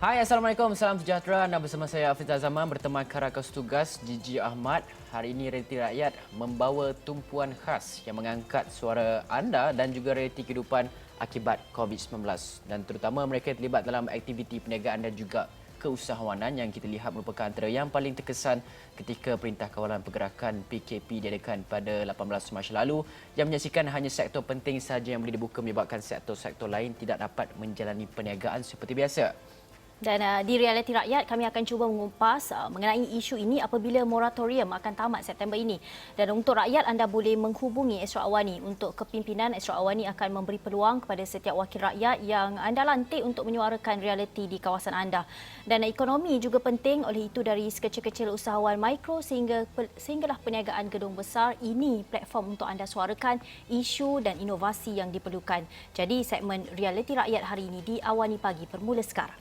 Hai, Assalamualaikum. Salam sejahtera. Anda bersama saya Hafiz Zaman berteman rakan tugas Gigi Ahmad. Hari ini Realiti Rakyat membawa tumpuan khas yang mengangkat suara anda dan juga realiti kehidupan akibat COVID-19 dan terutama mereka yang terlibat dalam aktiviti perniagaan dan juga keusahawanan yang kita lihat merupakan antara yang paling terkesan ketika Perintah Kawalan Pergerakan PKP diadakan pada 18 Mac lalu yang menyaksikan hanya sektor penting sahaja yang boleh dibuka menyebabkan sektor-sektor lain tidak dapat menjalani perniagaan seperti biasa. Dan di Realiti Rakyat, kami akan cuba mengupas mengenai isu ini apabila moratorium akan tamat September ini. Dan untuk rakyat, anda boleh menghubungi Esra Awani. Untuk kepimpinan, Esra Awani akan memberi peluang kepada setiap wakil rakyat yang anda lantik untuk menyuarakan realiti di kawasan anda. Dan ekonomi juga penting, oleh itu dari sekecil-kecil usahawan mikro sehinggalah perniagaan gedung besar, ini platform untuk anda suarakan isu dan inovasi yang diperlukan. Jadi segmen Realiti Rakyat hari ini di Awani Pagi bermula sekarang.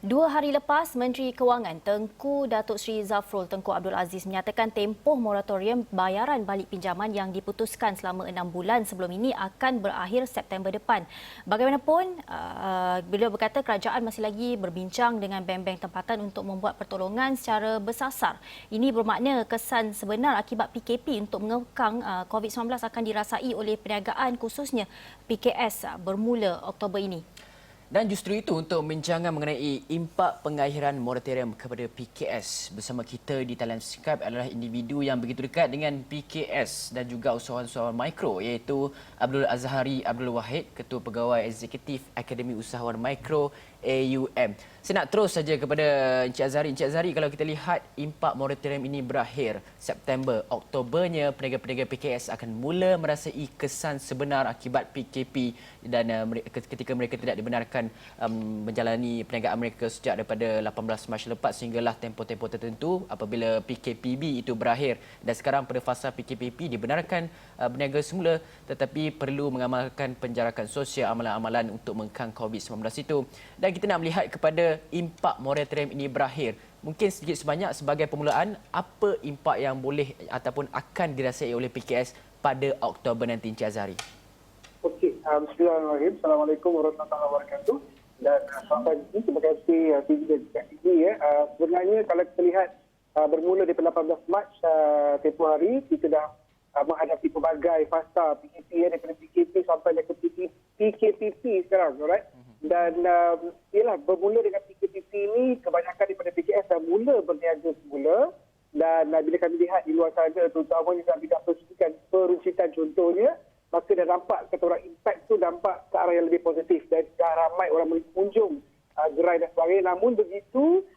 Dua hari lepas, Menteri Kewangan Tengku Datuk Seri Zafrul Tengku Abdul Aziz menyatakan tempoh moratorium bayaran balik pinjaman yang diputuskan selama 6 bulan sebelum ini akan berakhir September depan. Bagaimanapun, beliau berkata kerajaan masih lagi berbincang dengan bank-bank tempatan untuk membuat pertolongan secara bersasar. Ini bermakna kesan sebenar akibat PKP untuk mengekang COVID-19 akan dirasai oleh perniagaan khususnya PKS bermula Oktober ini. Dan justru itu untuk membincangan mengenai impak pengakhiran moratorium kepada PKS bersama kita di talian Skype adalah individu yang begitu dekat dengan PKS dan juga usahawan-usahawan mikro iaitu Abdul Azhari Abdul Wahid, Ketua Pegawai Eksekutif Akademi Usahawan Mikro AUM. Saya nak terus saja kepada Encik Azhari. Encik Azhari, kalau kita lihat impak moratorium ini berakhir September, Oktobernya peniaga-peniaga PKS akan mula merasai kesan sebenar akibat PKP dan ketika mereka tidak dibenarkan menjalani perniagaan mereka sejak daripada 18 Mac lepas sehinggalah tempoh-tempoh tertentu apabila PKPB itu berakhir. Dan sekarang pada fasa PKPP dibenarkan berniaga semula tetapi perlu mengamalkan penjarakan sosial amalan-amalan untuk mengekang COVID-19 itu. Dan kita nak melihat kepada impak moratorium ini berakhir. Mungkin sedikit sebanyak sebagai permulaan, apa impak yang boleh ataupun akan dirasai oleh PKS pada Oktober nanti, Encik Azhari? Okey, bismillahirrahmanirrahim. Assalamualaikum warahmatullahi wabarakatuh. Dan selamat pagi, terima kasih TV dan juga TV. Sebenarnya kalau kita lihat bermula dari 18 Mac tempoh hari, kita dah menghadapi pelbagai fasa PKP daripada PKP sampai ke PKPP sekarang, alright? Dan ialah bermula dengan PKPP ini, kebanyakan daripada PKS dah mula berniaga semula. Dan bila kami lihat di luar sana, terutamanya dalam bidang peruncitan contohnya, maka dah nampak kata orang impact tu nampak ke arah yang lebih positif dan dah ramai orang mengunjung gerai dan sebagainya. Namun begitu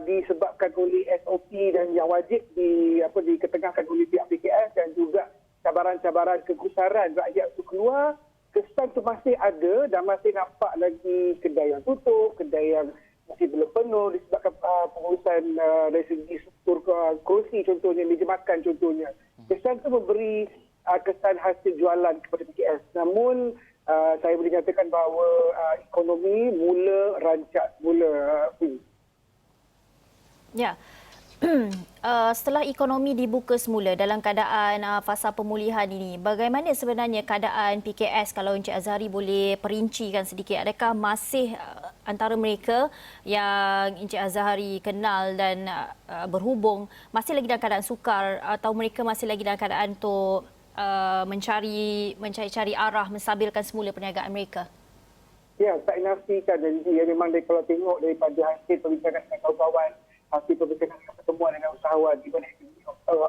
disebabkan oleh SOP dan yang wajib diketengahkan oleh pihak PKS dan juga cabaran-cabaran kegusaran rakyat untuk keluar, kesan tu masih ada dan masih nampak lagi kedai yang tutup, kedai yang masih belum penuh disebabkan pengurusan dari segi struktur kerusi contohnya, meja makan contohnya. Kesan tu memberi kesan hasil jualan kepada PKS. Namun saya boleh nyatakan bahawa ekonomi mula rancak semula. Ya. Setelah ekonomi dibuka semula dalam keadaan fasa pemulihan ini, bagaimana sebenarnya keadaan PKS kalau Encik Azhari boleh perincikan sedikit? Adakah masih antara mereka yang Encik Azhari kenal dan berhubung masih lagi dalam keadaan sukar atau mereka masih lagi dalam keadaan untuk mencari arah menstabilkan semula perniagaan mereka? Ya, tak nafikan janji. Memang kalau tengok daripada hasil perbincangan dengan kawan-kawan, hasil perbincangan dengan pertemuan dengan usahawan di mana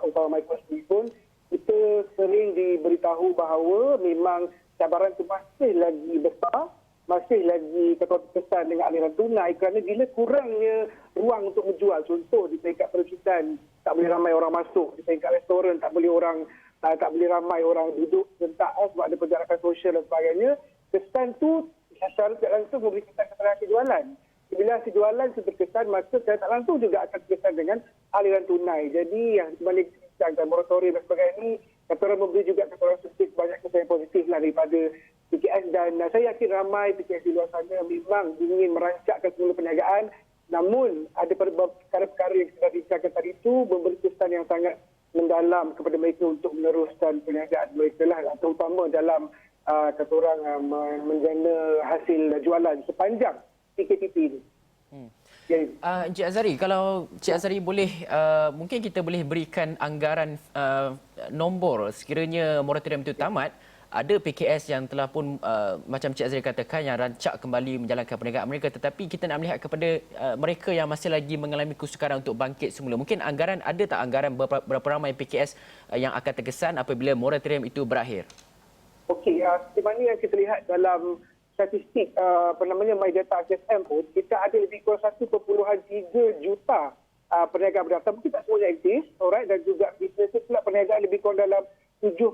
usahawan mikro sendiri pun, kita sering diberitahu bahawa memang cabaran itu masih lagi besar, masih lagi kesan dengan aliran tunai kerana bila kurangnya ruang untuk menjual. Contoh di peringkat peruncitan tak boleh ramai orang masuk, di peringkat restoran tak boleh ramai orang duduk serentak sebab ada penjarakan sosial dan sebagainya. Kesan tu secara tidak langsung memberi kesan kepada hasil jualan. Bila hasil jualan terkesan, maka secara tak langsung juga akan terkesan dengan aliran tunai. Jadi yang sebalik dan moratorium dan sebagainya ini, kata orang memberi juga kata orang banyak kesan yang positif lah daripada PKS. Dan saya yakin ramai PKS di luar sana memang ingin merancakkan semula perniagaan. Namun ada perkara-perkara yang kita bincangkan tadi itu memberi kesan yang sangat mendalam kepada mereka untuk meneruskan perniagaan mereka lah, terutama dalam kata orang menjana hasil jualan sepanjang PKPP ini. Ya, Encik Azhari, kalau Encik Azhari boleh, mungkin kita boleh berikan anggaran nombor sekiranya moratorium itu tamat. Ada PKS yang telah pun macam Encik Azhari katakan yang rancak kembali menjalankan perniagaan mereka, tetapi kita nak melihat kepada mereka yang masih lagi mengalami kesukaran untuk bangkit semula. Mungkin anggaran, ada tak anggaran berapa ramai PKS yang akan terkesan apabila moratorium itu berakhir? okey, seperti mana yang kita lihat dalam statistik MyData HSM pun, kita ada lebih kurang 1.3 juta perniagaan berdaftar. Mungkin tak semuanya aktif, alright, dan juga bisnes pula perniagaan lebih kurang dalam 7.6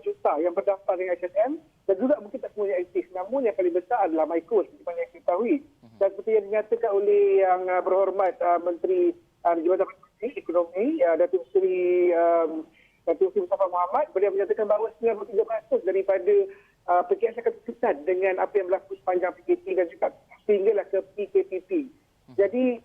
juta yang berdaftar dengan HSM, dan juga mungkin tak semuanya aktif. Namun yang paling besar adalah mikro, seperti mana yang kita ketahui. Dan seperti yang dinyatakan oleh yang berhormat Menteri Jabatan Ekonomi, Datuk Seri Mustafa Mohamed, beliau menyatakan bahawa 93% daripada PKS akan terkesan dengan apa yang berlaku sepanjang PKP dan juga sehinggalah ke PKPP. Jadi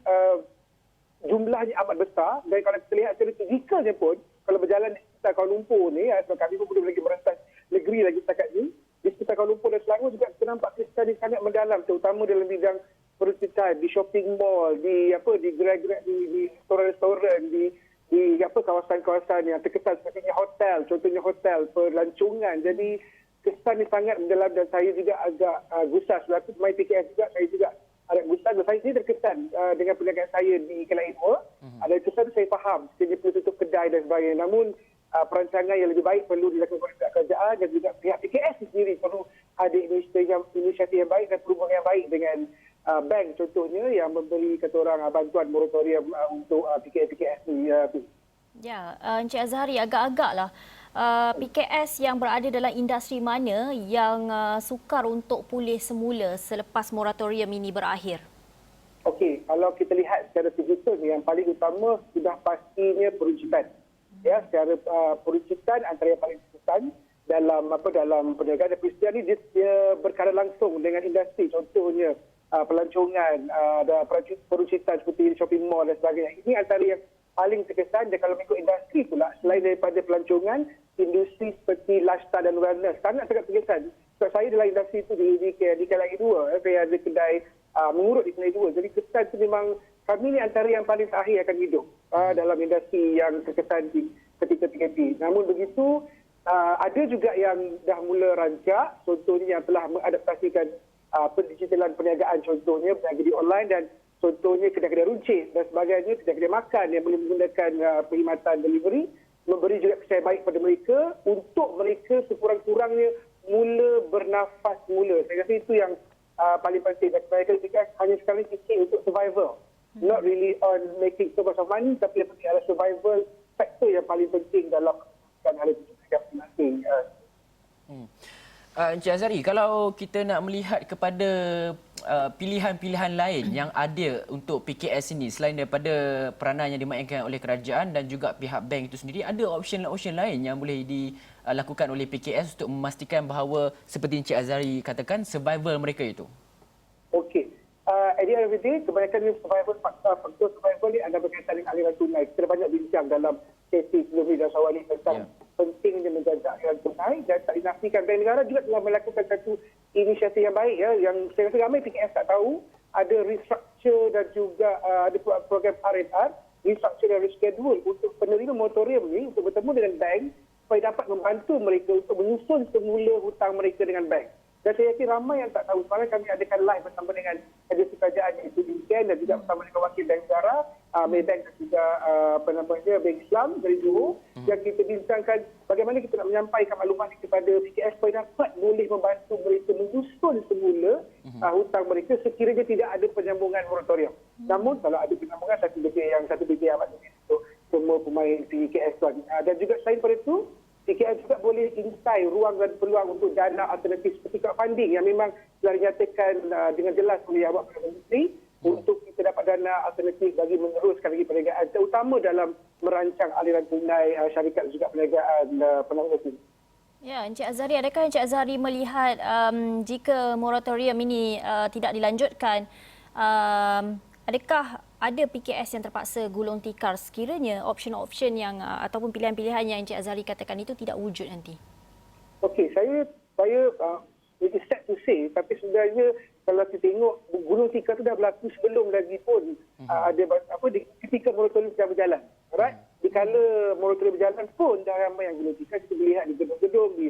jumlahnya amat besar, dan kalau kita lihat secara fizikalnya pun, kalau berjalan di sekitar Kuala Lumpur ni, sebab kami pun belum lagi merentas negeri lagi setakat ni, di sekitar Kuala Lumpur dan Selangor juga kita nampak kesan yang sangat mendalam, terutama dalam bidang perusahaan, di shopping mall, di gerai-gerai, di restoran-restoran, di kawasan-kawasan yang terkesan sepertinya hotel, contohnya hotel, pelancongan. Jadi kesan ini sangat mendalam, dan saya juga agak gusar selaku pemain PKS juga, saya juga agak gusar. Dan saya sendiri terkesan dengan perniagaan saya di Kelai 2. Ada kesan saya faham, sekiranya perlu tutup kedai dan sebagainya. Namun perancangan yang lebih baik perlu dilakukan oleh pihak kerajaan, dan juga pihak PKS sendiri perlu ada inisiatif yang baik dan perhubungan yang baik dengan bank contohnya yang memberi kata orang bantuan moratorium untuk PKS ni. Ya, Encik Azhari, agak-agaklah PKS yang berada dalam industri mana yang sukar untuk pulih semula selepas moratorium ini berakhir? Okey, kalau kita lihat secara fizikal yang paling utama sudah pastinya peruncitan. Ya, secara peruncitan antara yang paling terkesan dalam perniagaan dan peristiwa ini, dia berkaitan langsung dengan industri, contohnya pelancongan, ada peruncitan seperti shopping mall dan sebagainya. Ini antara yang paling terkesan. Dan kalau mengikut industri pula, selain daripada pelancongan, industri seperti lifestyle dan wellness sangat terkesan. Sebab saya dalam industri itu di Kelai 2, saya ada kedai mengurut di Kelai 2. Jadi kesan itu memang kami ni antara yang paling terakhir akan hidup dalam industri yang terkesan ketika PKP. Namun begitu, ada juga yang dah mula rancak, contohnya yang telah mengadaptasikan pendigitalan perniagaan, contohnya berniaga di online, dan contohnya kedai-kedai runcit dan sebagainya, kedai-kedai makan yang boleh menggunakan perkhidmatan delivery, memberi juga kepercayaan baik kepada mereka untuk mereka sekurang-kurangnya mula bernafas semula. Saya rasa itu yang paling penting. Dan mereka hanya sekali fikir untuk survival. Not really on making so much of money, tapi yang penting adalah survival, faktor yang paling penting dalam hal itu masing-masing. Encik Azhari, kalau kita nak melihat kepada pilihan-pilihan lain yang ada untuk PKS ini selain daripada peranan yang dimainkan oleh kerajaan dan juga pihak bank itu sendiri, ada option lain yang boleh dilakukan oleh PKS untuk memastikan bahawa seperti Encik Azhari katakan, survival mereka itu? Okey. At the end of the day, kebanyakan faktor survival ni ada berkaitan dengan aliran tunai. Kita banyak bincang dalam sesi sebelum ini dan soal ini tentang pentingnya menjaga aliran tunai, dan tak dinafikan bank negara juga telah melakukan satu inisiatif yang baik, ya, yang saya rasa ramai PKS tak tahu. Ada restructure dan juga ada program R&R, restructure dan reschedule untuk penerima moratorium ni untuk bertemu dengan bank supaya dapat membantu mereka untuk menyusun semula hutang mereka dengan bank. Dan saya yakin ramai yang tak tahu. Semalam kami adakan live bersama dengan agensi kerajaan iaitu BIN dan juga bersama dengan wakil bank negara, Maybank dan juga Bank Islam dari Johor, yang kita bincangkan bagaimana kita nak menyampaikan maklumat ini kepada PKS supaya dapat boleh membantu mereka menyusun semula hutang mereka sekiranya tidak ada penyambungan moratorium. Namun kalau ada penyambungan, satu BT amat untuk semua pemain PKS tuan. Dan juga selain daripada itu, PKS juga boleh insight ruang dan peluang untuk dana alternatif seperti crowdfunding yang memang telah dinyatakan dengan jelas oleh awak Perdana Menteri untuk kita dapat dana alternatif bagi meneruskan lagi perniagaan, terutama dalam merancang aliran tunai syarikat juga perniagaan penangguhan. Ya, Encik Azhari, adakah Encik Azhari melihat jika moratorium ini tidak dilanjutkan, adakah ada PKS yang terpaksa gulung tikar, sekiranya option-option yang ataupun pilihan-pilihan yang Encik Azhari katakan itu tidak wujud nanti? Okey, saya it is sad to say, tapi sebenarnya kalau kita tengok gulung tikar itu dah berlaku sebelum lagi pun ketika moratorium sedang berjalan. Alright? Di kala moratorium berjalan pun dah ramai yang gulung tikar. Kita boleh lihat di gedung-gedung, di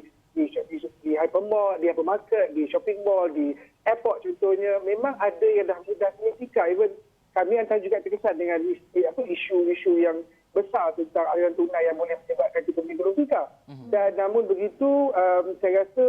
hypermart, di hypermarket, di shopping mall, di airport contohnya. Memang ada yang dah gulung tikar. Even kami antara juga terkesan dengan isu-isu yang besar tentang aliran tunai yang boleh menyebabkan kita beli gulung tikar. Dan namun begitu, saya rasa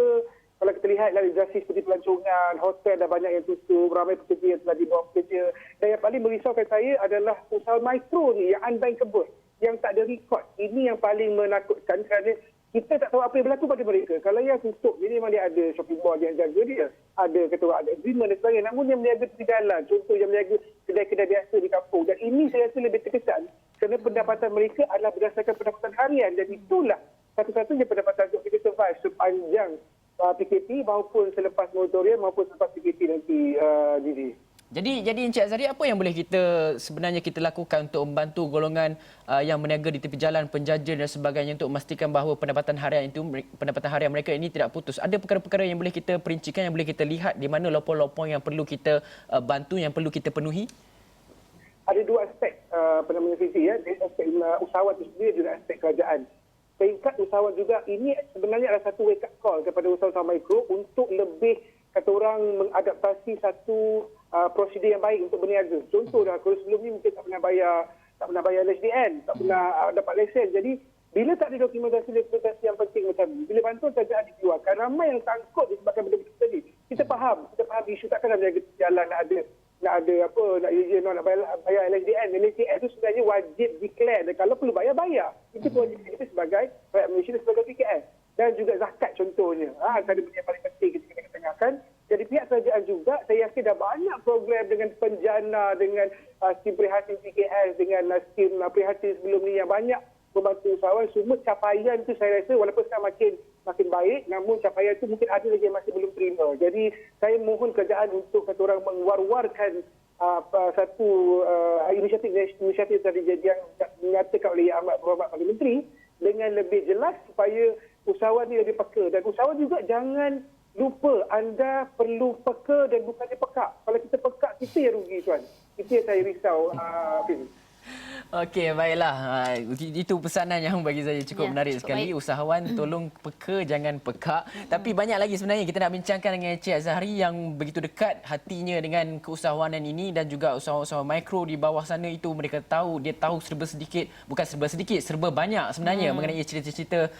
kalau kita lihat realisasi seperti pelancongan, hotel dah banyak yang tutup, ramai pekerja yang telah dibawa bekerja. Dan yang paling merisaukan saya adalah usaha mikro ni yang unbankable, yang tak ada rekod. Ini yang paling menakutkan kerana kita tak tahu apa yang berlaku pada mereka. Kalau yang tutup, jadi memang dia ada shopping mall yang jaga dia. Ada kata orang ada agreement dan sebagainya. Namun yang meniaga tepi jalan, contoh yang meniaga kedai-kedai biasa di kampung. Dan ini saya rasa lebih terkesan kerana pendapatan mereka adalah berdasarkan pendapatan harian. Dan itulah satu-satunya pendapatan untuk kita survive sepanjang PKP maupun selepas moratorium maupun selepas PKP nanti, Didi. Jadi Encik Azhari, apa yang boleh sebenarnya kita lakukan untuk membantu golongan yang berniaga di tepi jalan, penjaja dan sebagainya untuk memastikan bahawa pendapatan harian mereka ini tidak putus? Ada perkara-perkara yang boleh kita perincikan, yang boleh kita lihat di mana lopong-lopong yang perlu kita bantu, yang perlu kita penuhi? Ada dua aspek Fizi, ya. Aspek usahawan itu sendiri dan aspek kerajaan. Peringkat usahawan juga ini sebenarnya adalah satu wake up call kepada usahawan mikro untuk lebih kata orang mengadaptasi satu prosedur yang baik untuk berniaga. Contoh dah, kalau sebelum ni mungkin tak pernah bayar LHDN, tak pernah dapat lesen. Jadi bila tak ada dokumentasi yang penting macam ni, bila bantuan kerajaan dikeluarkan, ramai yang sangkut disebabkan benda-benda tadi. Kita faham isu takkan nak berniaga di jalan, nak bayar LHDN. LHDN itu sebenarnya wajib declare, dan kalau perlu bayar. Itu kewajipan kita sebagai rakyat Malaysia dan sebagai PKS. Dan juga zakat contohnya. Antara benda yang paling penting kita kena ketengahkan. Jadi pihak kerajaan juga, saya yakin dah banyak program dengan penjana, dengan skim prihatin PKS, dengan skim prihatin sebelum ni yang banyak membantu usahawan. Semua capaian itu saya rasa walaupun sekarang makin baik, namun capaian itu mungkin ada lagi yang masih belum terima. Jadi saya mohon kerajaan untuk kata orang mengwar-warkan satu inisiatif tadi yang dinyatakan oleh Ahmad Berhormat Perdana Menteri dengan lebih jelas supaya usahawan ini lebih peka. Dan usahawan juga jangan lupa anda perlu peka dan bukannya pekak. Kalau kita pekak, kita yang rugi, tuan. Itu yang saya risau, Fizi. Okey, baiklah. Itu pesanan yang bagi saya cukup menarik sekali. Baik. Usahawan tolong peka, jangan pekak. Tapi banyak lagi sebenarnya kita nak bincangkan dengan Encik Azhari yang begitu dekat hatinya dengan keusahawanan ini dan juga usahawan-usahawan mikro di bawah sana itu. Dia tahu serba banyak sebenarnya mengenai cerita-cerita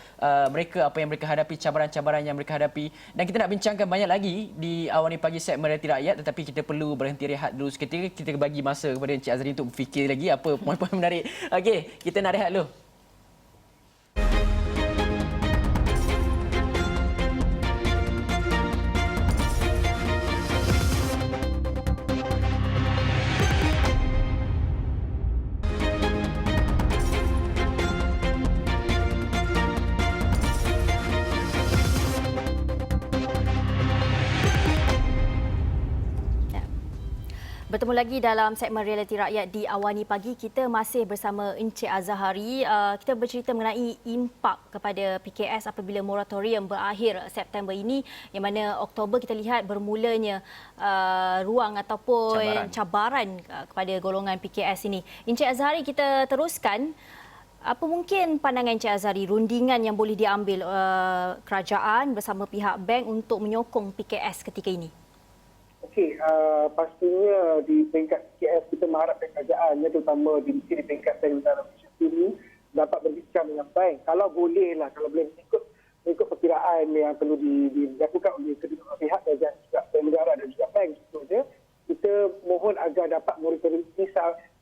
mereka, apa yang mereka hadapi, cabaran-cabaran yang mereka hadapi. Dan kita nak bincangkan banyak lagi di Awani Pagi segmen Realiti Rakyat, tetapi kita perlu berhenti rehat dulu seketika. Kita bagi masa kepada Encik Azhari untuk berfikir lagi apa poin-poin menarik. Okey, kita nak rehat dulu. Bertemu lagi dalam segmen Realiti Rakyat di Awani Pagi. Kita masih bersama Encik Azhari. Kita bercerita mengenai impak kepada PKS apabila moratorium berakhir September ini, yang mana Oktober kita lihat bermulanya ruang ataupun cabaran kepada golongan PKS ini. Encik Azhari, kita teruskan. Apa mungkin pandangan Encik Azhari, rundingan yang boleh diambil kerajaan bersama pihak bank untuk menyokong PKS ketika ini? Okey, pastinya di peringkat PKS kita mengharapkan kerajaan, terutama di peringkat Bank Negara Malaysia ini dapat berbincang dengan bank. Kalau boleh mengikut perkiraan yang perlu dilakukan oleh kedua pihak, kerajaan juga Bank Negara dan juga bank contohnya, kita mohon agar dapat moratorium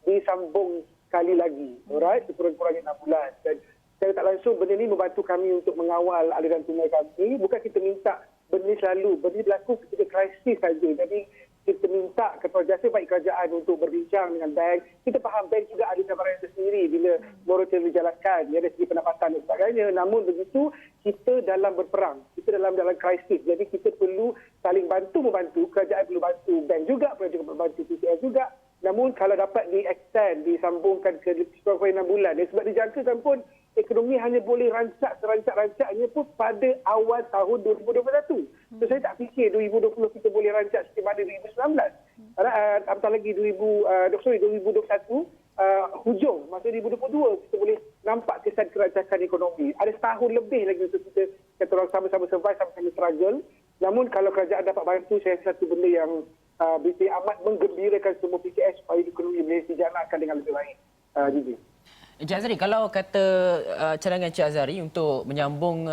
disambung sekali lagi. Alright, sekurang-kurangnya 6 bulan. Dan secara tak langsung benda ini membantu kami untuk mengawal aliran tunai kami. Bukan kita minta benda berlaku ketika krisis saja. Jadi kita minta ketua jasa baik kerajaan untuk berbincang dengan bank. Kita faham bank juga ada cabaran tersendiri bila moratorium dijalankan, dari segi pendapatan dan sebagainya. Namun begitu, kita dalam berperang, kita dalam krisis. Jadi kita perlu saling bantu-membantu. Kerajaan perlu bantu, bank juga perlu membantu PKS juga. Namun kalau dapat di-extend, disambungkan ke kurang 6 bulan. Dan sebab dijangkakan pun ekonomi hanya boleh rancak-rancaknya pun pada awal tahun 2021. So saya tak fikir 2020 kita boleh rancak seperti mana 2019. Apatah lagi 2021 hujung masa 2022 kita boleh nampak kesan kerancakan ekonomi. Ada setahun lebih lagi untuk kita orang sama-sama survive, sama-sama struggle. Namun kalau kerajaan dapat bantu, saya rasa satu benda yang amat menggembirakan semua PKS supaya ekonomi boleh dijalankan dengan lebih baik. Gigi. Encik Azhari, kalau kata cadangan Encik Azhari untuk menyambung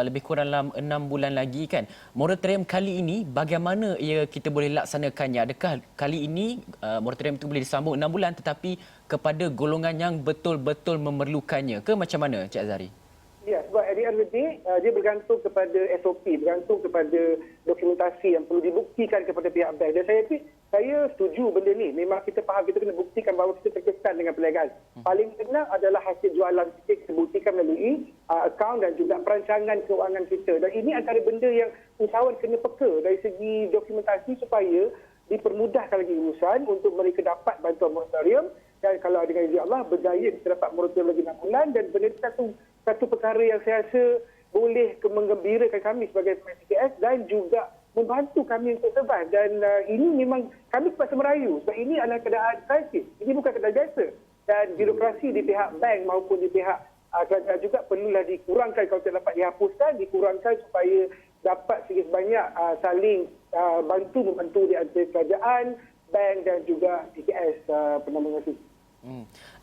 lebih kurang dalam 6 bulan lagi kan, moratorium kali ini bagaimana kita boleh laksanakannya? Adakah kali ini moratorium itu boleh disambung 6 bulan tetapi kepada golongan yang betul-betul memerlukannya ke macam mana Encik Azhari? Ya, sebab at the end of the day, dia bergantung kepada SOP, bergantung kepada dokumentasi yang perlu dibuktikan kepada pihak bank. Dan saya setuju benda ni. Memang kita faham, kita kena buktikan bahawa kita terkesan dengan perniagaan. Paling senang adalah hasil jualan kita buktikan melalui akaun dan juga perancangan keuangan kita. Dan ini antara benda yang usahawan kena peka dari segi dokumentasi supaya dipermudahkan lagi urusan untuk mereka dapat bantuan moratorium. Dan kalau dengan izin Allah berjaya kita dapat moratorium lagi 6 bulan, dan benda itu satu perkara yang saya rasa boleh menggembirakan kami sebagai pemain PKS dan juga membantu kami untuk survive. Dan ini memang kami terpaksa merayu sebab ini adalah keadaan krisis. Ini bukan keadaan biasa. Dan birokrasi di pihak bank maupun di pihak kerajaan juga perlulah dikurangkan kalau tidak dapat dihapuskan, dikurangkan supaya dapat sedikit banyak saling bantu-membantu di antara kerajaan, bank dan juga PKS penambang masih.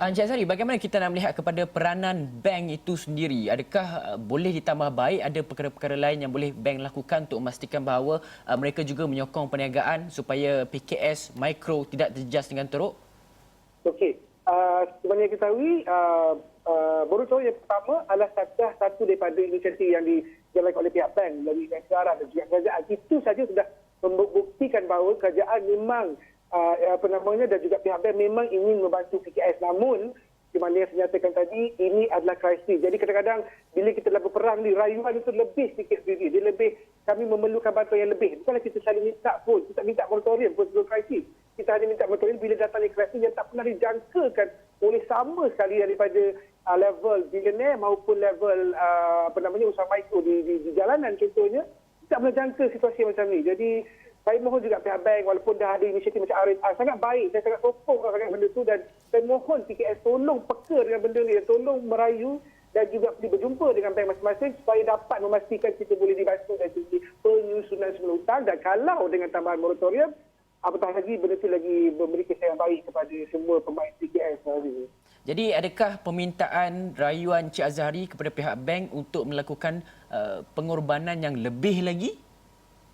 Encik Azhari, bagaimana kita nak melihat kepada peranan bank itu sendiri? Adakah boleh ditambah baik? Ada perkara-perkara lain yang boleh bank lakukan untuk memastikan bahawa mereka juga menyokong perniagaan supaya PKS mikro tidak terjejas dengan teruk? Okey. Sebenarnya kita ketahui, moratorium yang pertama adalah satu daripada inisiatif yang dijalankan oleh pihak bank melalui negara dan juga kerajaan. Itu saja sudah membuktikan bahawa kerajaan memang dan juga pihak bank memang ingin membantu PKS. Namun, di mana yang saya nyatakan tadi, ini adalah krisis. Jadi kadang-kadang bila kita dalam berperang ni, rayuan itu lebih sikit sendiri. Dia lebih, kami memerlukan bantuan yang lebih. Bukanlah kita saling minta pun, kita minta moratorium pun sebelum krisis. Kita hanya minta moratorium bila datang krisis yang tak pernah dijangkakan oleh sama sekali daripada level billionaire maupun level usaha mikro di jalanan contohnya. Tak pernah jangka situasi macam ni. Jadi, saya mohon juga pihak bank walaupun dah ada inisiatif macam R&R sangat baik, saya sangat sokong sangat benda tu, dan saya mohon PKS tolong peka dengan benda ni, tolong merayu dan juga pergi berjumpa dengan bank masing-masing supaya dapat memastikan kita boleh dibantu dari segi penyusunan semula hutang. Dan kalau dengan tambahan moratorium, apatah lagi benda tu lagi memberi kesan yang baik kepada semua pemain PKS. Jadi adakah permintaan rayuan Encik Azhari kepada pihak bank untuk melakukan pengorbanan yang lebih lagi?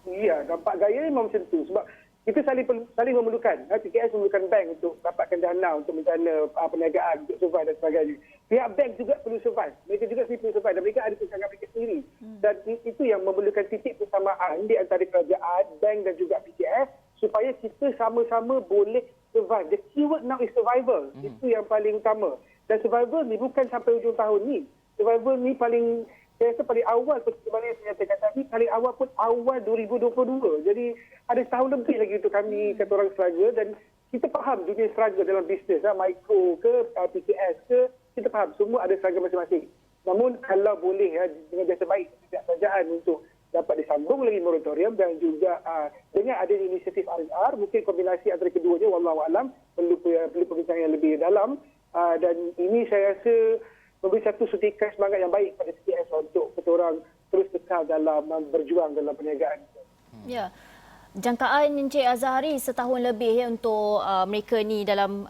Ya, nampak gaya memang macam tu. Sebab kita saling memerlukan. PKS memerlukan bank untuk dapatkan dana untuk menjana perniagaan, untuk survive dan sebagainya. Pihak bank juga perlu survive. Mereka juga perlu survive dan mereka ada perancangan mereka sendiri. Dan itu yang memerlukan titik persamaan di antara kerajaan, bank dan juga PKS supaya kita sama-sama boleh survive. The keyword now is survival. Itu yang paling utama. Dan survival ni bukan sampai hujung tahun ni. Survival ni saya rasa paling awal seperti mana yang saya nyatakan tadi, paling awal pun awal 2022. Jadi ada setahun lebih lagi untuk kami kata orang struggle, dan kita faham dunia struggle dalam bisnes, mikro ke PKS ke, kita faham semua ada struggle masing-masing. Namun kalau boleh dengan jasa baik pihak kerajaan untuk dapat disambung lagi moratorium dan juga dengan adanya inisiatif R&R, mungkin kombinasi antara keduanya, wallahualam, perlu perbincangan yang lebih dalam. Dan ini saya rasa memberi satu suntikan semangat yang baik pada PKS untuk kita orang terus kekal dalam berjuang dalam perniagaan. Ya. Jangkaan Encik Azhari setahun lebih untuk mereka ni dalam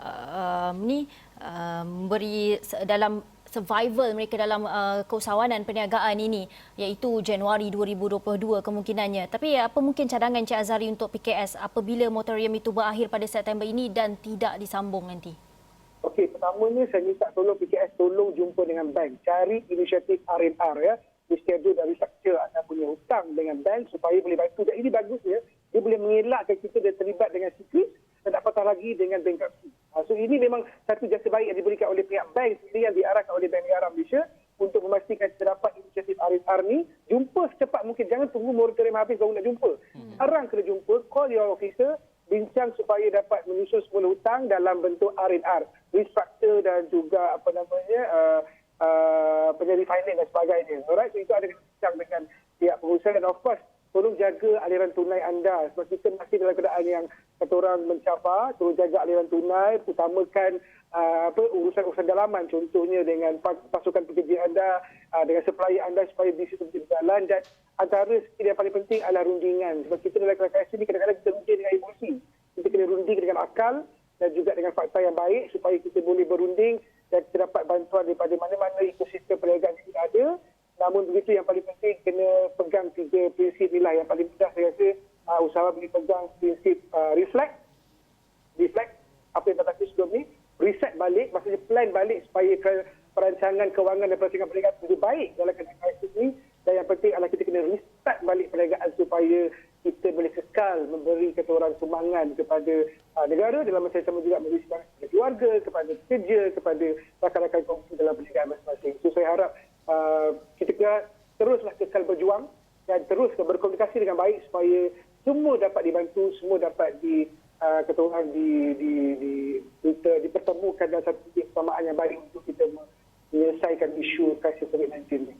beri dalam survival mereka dalam keusahawanan perniagaan ini, iaitu Januari 2022 kemungkinannya. Tapi apa mungkin cadangan Encik Azhari untuk PKS apabila moratorium itu berakhir pada September ini dan tidak disambung nanti? Okey, pertamanya saya minta tolong PKS tolong jumpa dengan bank. Cari inisiatif R&R reschedule dan restructure anda punya hutang dengan bank supaya boleh bantu. Dan ini bagusnya, dia boleh mengelakkan kita dan terlibat dengan sikris dan tak patah lagi dengan bankruptcy. So ini memang satu jasa baik yang diberikan oleh pihak bank sendiri yang diarahkan oleh Bank Negara Malaysia untuk memastikan kita dapat inisiatif R&R ni. Jumpa secepat mungkin, jangan tunggu moratorium habis baru nak jumpa. Sekarang kena jumpa, call your officer, bincang supaya dapat menyusun semula hutang dalam bentuk R&R, restructure dan juga refinance dan sebagainya. Alright, so itu ada bincang dengan pihak pengusaha dan of course tolong jaga aliran tunai anda sebab kita masih dalam keadaan yang kata orang mencabar. Tolong jaga aliran tunai, utamakan urusan-urusan dalaman, contohnya dengan pasukan pekerja anda, dengan supplier anda supaya bisnes itu berjalan. Dan antara skill yang paling penting adalah rundingan, sebab kita dalam KKS ini kadang-kadang kita runding dengan emosi. Kita kena runding dengan akal dan juga dengan fakta yang baik supaya kita boleh berunding dan kita dapat bantuan daripada mana-mana ekosistem perniagaan yang ada. Namun begitu, yang paling penting kena pegang 3 prinsip inilah yang paling mudah saya rasa. Usahawan boleh pegang prinsip reflect, apa yang kata sebelum ni, reset balik, maksudnya plan balik supaya perancangan kewangan dan perancangan perniagaan lebih baik dalam keadaan krisis ini. Dan yang penting adalah kita kena restart balik perniagaan supaya kita boleh kekal memberi kata orang sumbangan kepada negara, dalam masa yang sama juga memberi sumbangan kepada keluarga, kepada pekerja, kepada rakan-rakan kongsi dalam perniagaan masing-masing. So saya harap kita teruslah kekal berjuang dan terus berkomunikasi dengan baik supaya semua dapat dibantu, semua dapat dipertemukan dalam satu titik persamaan yang baik untuk kita menyelesaikan isu krisis COVID-19 ini.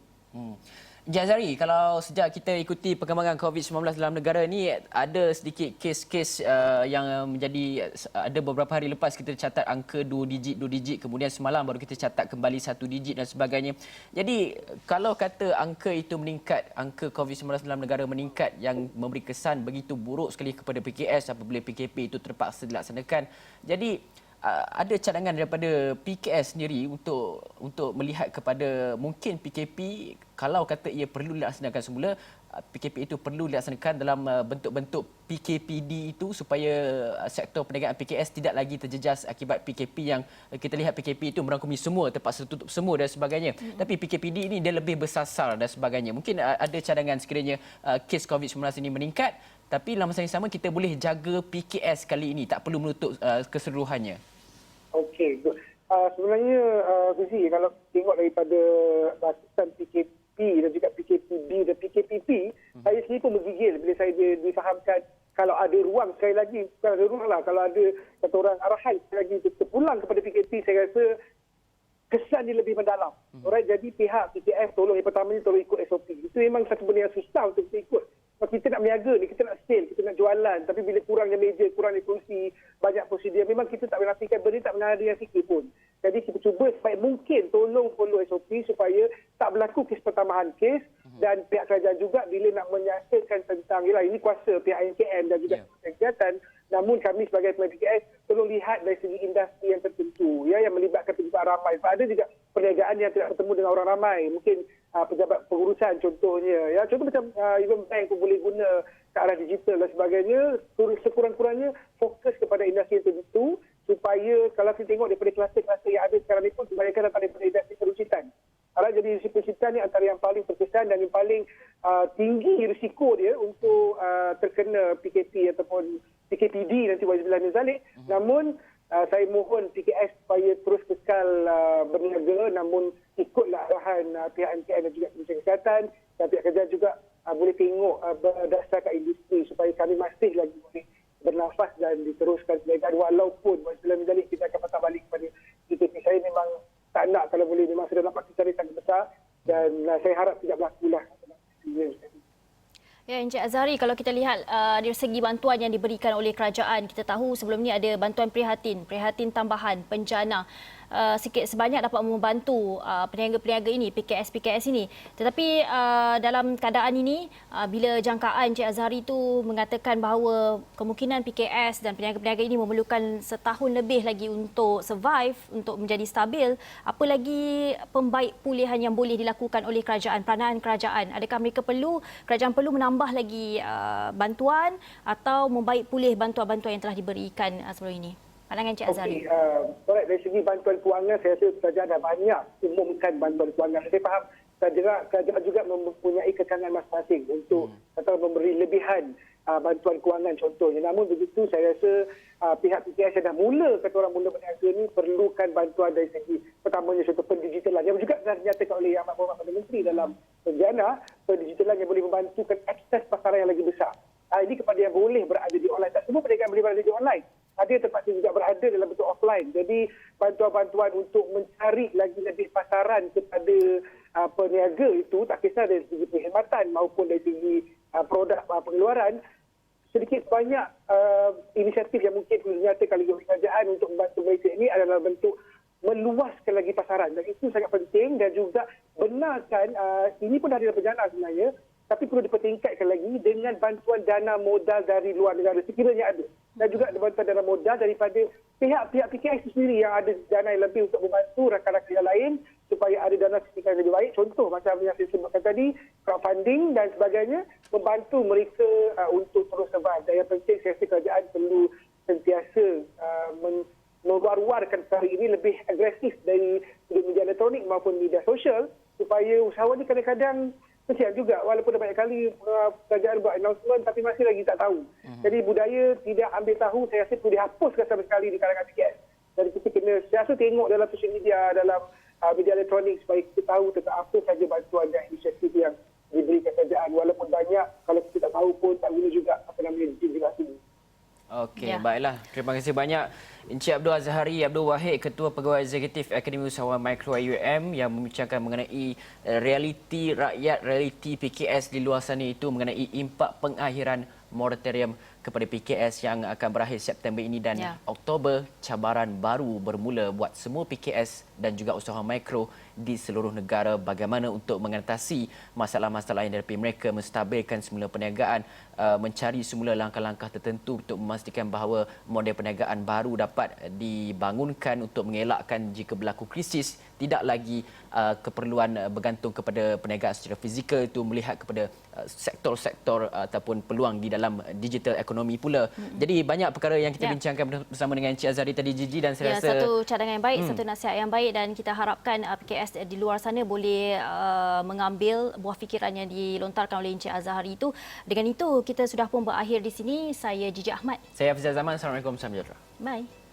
Encik Azhari, kalau sejak kita ikuti perkembangan COVID-19 dalam negara ni, ada sedikit kes-kes yang menjadi, ada beberapa hari lepas kita catat angka 2 digit, kemudian semalam baru kita catat kembali 1 digit dan sebagainya. Jadi kalau kata angka itu meningkat, angka COVID-19 dalam negara meningkat yang memberi kesan begitu buruk sekali kepada PKS apabila PKP itu terpaksa dilaksanakan. Jadi ada cadangan daripada PKS sendiri untuk melihat kepada mungkin PKP, kalau kata ia perlu dilaksanakan semula, PKP itu perlu dilaksanakan dalam bentuk-bentuk PKPD itu supaya sektor perniagaan PKS tidak lagi terjejas akibat PKP yang kita lihat PKP itu merangkumi semua, terpaksa tutup semua dan sebagainya. Tapi PKPD ini dia lebih bersasar dan sebagainya. Mungkin ada cadangan sekiranya kes COVID-19 ini meningkat, tapi dalam masa yang sama kita boleh jaga PKS kali ini, tak perlu menutup keseluruhannya. Okey, sebenarnya Fizi, kalau tengok daripada batasan PKP dan juga PKPB dan PKPP, saya sendiri pun menggigil bila saya difahamkan kalau ada ruang, sekali lagi bukan ada ruang lah, kalau ada kata orang arahan sekali lagi terpulang kepada PKP, saya rasa kesan dia lebih mendalam. Alright, jadi pihak PKF tolong, yang pertamanya tolong ikut SOP. Itu memang satu benda yang susah untuk kita ikut. Kita nak berniaga ni, kita nak sale, kita nak jualan, tapi bila kurangnya meja, kurangnya kursi, banyak prosedur, memang kita tak boleh nafikan benda tak pernah ada yang sikit pun. Jadi kita cuba sebaik mungkin tolong follow SOP supaya tak berlaku kes pertambahan kes, dan pihak kerajaan juga bila nak menyiasatkan tentang, yalah ini kuasa pihak NKN dan juga kesihatan, namun kami sebagai pemain PKS tolong lihat dari segi industri yang tertentu, ya, yang melibatkan penjualan ramai. Sebab ada juga perniagaan yang tidak bertemu dengan orang ramai, mungkin pejabat pengurusan contohnya, ya, contoh macam even bank pun boleh guna ke arah digital dan sebagainya. Sekurang-kurangnya fokus kepada industri tertentu supaya kalau kita tengok daripada kluster-kluster yang ada sekarang ni pun kebanyakan datang daripada industri peruncitan. Jadi industri peruncitan ni antara yang paling berkesan dan yang paling tinggi risiko dia untuk terkena PKP ataupun PKPD nanti wajibilah nizalik. Namun saya mohon PKS supaya terus kekal berniaga, namun ikutlah arahan pihak NKN dan juga Kementerian Kesihatan, dan pihak kerja juga boleh tengok berdasarkan industri supaya kami masih lagi boleh bernafas dan diteruskan perniagaan walaupun wajibilah nizalik kita akan patah balik kepada PKP. Saya memang tak nak, kalau boleh memang sudah dapat kita sangat besar dan saya harap tidak berlakulah. Ya, Encik Azhari, kalau kita lihat dari segi bantuan yang diberikan oleh kerajaan, kita tahu sebelum ni ada bantuan prihatin tambahan, penjana. Sikit sebanyak dapat membantu peniaga-peniaga ini, PKS ini. Tetapi dalam keadaan ini, bila jangkaan Encik Azhari itu mengatakan bahawa kemungkinan PKS dan peniaga-peniaga ini memerlukan setahun lebih lagi untuk survive, untuk menjadi stabil, apa lagi pembaik pulihan yang boleh dilakukan oleh kerajaan, peranan kerajaan? Adakah kerajaan perlu menambah lagi bantuan atau membaik pulih bantuan-bantuan yang telah diberikan sebelum ini? Pandangan Encik Azhari. Okey, dari segi bantuan kewangan, saya rasa kerajaan dah banyak umumkan bantuan kewangan. Saya faham kerajaan juga mempunyai kekangan masing-masing untuk memberi lebihan bantuan kewangan contohnya. Namun begitu, saya rasa pihak PKS yang dah mula berniaga ni perlukan bantuan dari segi pertamanya contoh pendigitalan yang juga telah dinyatakan oleh Amat Berhormat Perdana Menteri dalam penjana, pendigitalan yang boleh membantukan akses pasaran yang lagi besar. ini kepada yang boleh berada di online. Tak semua perniagaan boleh berada di online. Ada yang terpaksa juga berada dalam bentuk offline. Jadi bantuan-bantuan untuk mencari lagi lebih pasaran kepada peniaga itu, tak kisah dari segi perkhidmatan maupun dari segi produk pengeluaran, sedikit banyak inisiatif yang mungkin dinyatakan oleh kerajaan untuk membantu Malaysia ini adalah bentuk meluaskan lagi pasaran. Dan itu sangat penting dan juga benarkan ini pun dah ada perjalanan sebenarnya, tapi perlu dipertingkatkan lagi dengan bantuan dana modal dari luar negara sekiranya ada. Dan juga bantuan dana modal daripada pihak-pihak PKS sendiri yang ada dana yang lebih untuk membantu rakan-rakan yang lain supaya ada dana sisihan lebih baik. Contoh macam yang saya sebutkan tadi, crowdfunding dan sebagainya, membantu mereka untuk terus survive. Dan yang penting saya rasa kerajaan perlu sentiasa meluar-luarkan perkara ini lebih agresif dari media elektronik maupun media sosial supaya usahawan ini kadang-kadang kesian juga walaupun banyak kali kerajaan buat announcement tapi masih lagi tak tahu. Jadi budaya tidak ambil tahu saya rasa perlu dihapuskan sama sekali di kalangan PKS. Dan kita kena sentiasa tengok dalam sosial media, dalam media elektronik supaya kita tahu tentang apa saja bantuan dan inisiatif yang diberikan kerajaan. Walaupun banyak, kalau kita tak tahu pun tak guna juga apa namanya divulgasi ini. Okey, baiklah. Terima kasih banyak Encik Abdul Azhari Abdul Wahid, Ketua Pegawai Eksekutif Akademi Usahawan Mikro IUM yang membincangkan mengenai realiti rakyat, realiti PKS di luar sana itu mengenai impak pengakhiran moratorium kepada PKS yang akan berakhir September ini dan Oktober, cabaran baru bermula buat semua PKS dan juga usahawan mikro di seluruh negara, bagaimana untuk mengatasi masalah-masalah yang dihadapi mereka, menstabilkan semula perniagaan, mencari semula langkah-langkah tertentu untuk memastikan bahawa model perniagaan baru dapat dibangunkan untuk mengelakkan jika berlaku krisis, tidak lagi keperluan bergantung kepada perniagaan secara fizikal, itu melihat kepada sektor-sektor ataupun peluang di dalam digital ekonomi pula. Jadi banyak perkara yang kita bincangkan bersama dengan Encik Azhari tadi, Gigi, dan saya rasa satu cadangan yang baik, satu nasihat yang baik, dan kita harapkan PKS di luar sana boleh mengambil buah fikiran yang dilontarkan oleh Encik Azhari itu. Dengan itu kita sudah pun berakhir di sini. Saya Gigi Ahmad. saya Hafizah Zaman. Assalamualaikum warahmatullahi wabarakatuh. Bye.